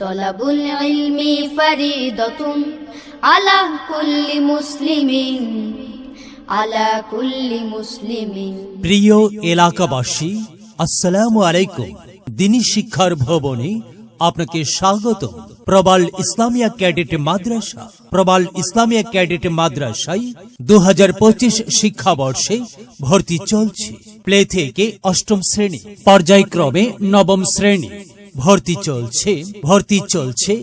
তলাবুল ইলমি ফরিদাতুন আলা কুল্লি মুসলিমিন, আলা কুল্লি মুসলিমিন। প্রিয় এলাকাবাসী, আসসালামু আলাইকুম। দিনী শিক্ষার ভবনে আপনাকে স্বাগত। প্রবাল ইসলামিয়া ক্যাডেট মাদ্রাসা, প্রবাল ইসলামিয়া ক্যাডেট মাদ্রাসায় 2025 শিক্ষাবর্ষে ভর্তি চলছে। প্লে থেকে অষ্টম শ্রেণী, পর্যায়ক্রমে নবম শ্রেণী। ভর্তি চলছে।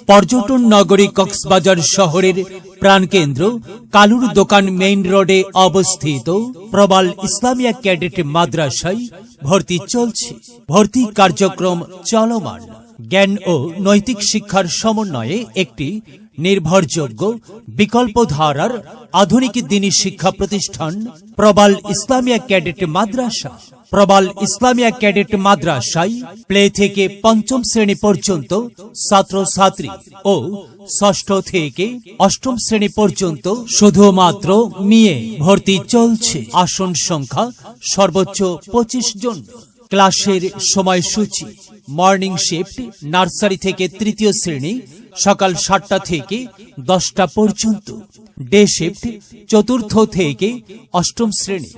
পর্যটন নগরী কক্সবাজার শহরের প্রাণকেন্দ্র কালুর দোকান মেইন রোডে অবস্থিত প্রবাল ইসলামিয়া ক্যাডেট মাদ্রাসায় ভর্তি চলছে। ভর্তি কার্যক্রম চলমান। জ্ঞান ও নৈতিক শিক্ষার সমন্বয়ে একটি নির্ভরযোগ্য বিকল্প ধারার আধুনিক দ্বীনি শিক্ষা প্রতিষ্ঠান প্রবাল ইসলামিয়া ক্যাডেট মাদ্রাসা। প্রবাল ইসলামিয়া ক্যাডেট মাদ্রাসায় প্লে থেকে পঞ্চম শ্রেণী পর্যন্ত ছাত্রছাত্রী ও ষষ্ঠ থেকে অষ্টম শ্রেণী পর্যন্ত শুধুমাত্র মেয়ে ভর্তি চলছে। আসন সংখ্যা সর্বোচ্চ 25 জন। ক্লাসের সময়সূচি: মর্নিং শিফট নার্সারি থেকে তৃতীয় শ্রেণী সকাল 7টা থেকে 10টা পর্যন্ত। ডে শিফট চতুর্থ থেকে অষ্টম শ্রেণী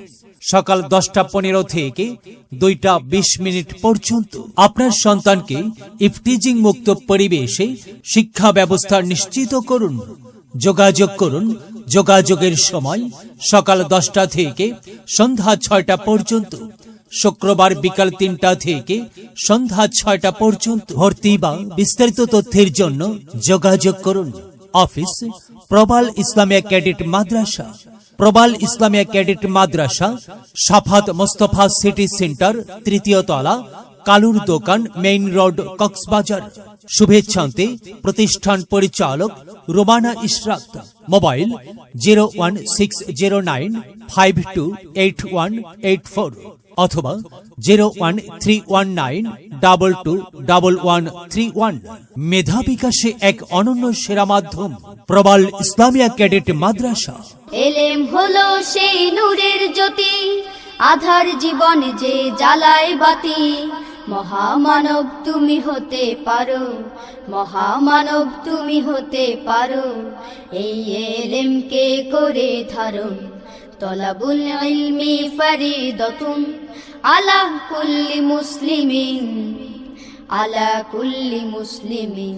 সকাল 10টা 15 থেকে 2টা 20 পর্যন্ত। আপনার সন্তানকে ইফটিজিং মুক্ত পরিবেশে শিক্ষা ব্যবস্থা নিশ্চিত করুন। যোগাযোগ করুন। যোগাযোগের সময় সকাল 10টা থেকে সন্ধ্যা 6টা পর্যন্ত, শুক্রবার বিকাল 3টা থেকে সন্ধ্যা 6টা পর্যন্ত। ভর্তি বা বিস্তারিত তথ্যের জন্য যোগাযোগ করুন। অফিস প্রবাল ইসলামিয়া ক্যাডেট মাদ্রাসা, প্রবাল ইসলামিয়া ক্যাডেট মাদ্রাসা, সাফাত মোস্তফা সিটি সেন্টার, 3য় তলা, কালুর দোকান মেইন রোড, কক্সবাজার। শুভেচ্ছান্তে প্রতিষ্ঠান পরিচালক রোমানা ইশরাক। মোবাইল 01609528184 অথবা 01319221131। মেধা বিকাশে এক অনন্য সেরা মাধ্যম প্রবাল ইসলামিয়া ক্যাডেট মাদ্রাসা। এলেম হলো সেই নূরের জ্যোতি, আধার জীবন যে জ্বালায় বাতি। মহামানব তুমি হতে পারো, মহামানব তুমি হতে পারো। এই এলেমকে করে ধারণ, তলাবুল ইলমি ফরিদাতুন আলা কুল্লি মুসলিমিন, আলা কুল্লি মুসলিমিন।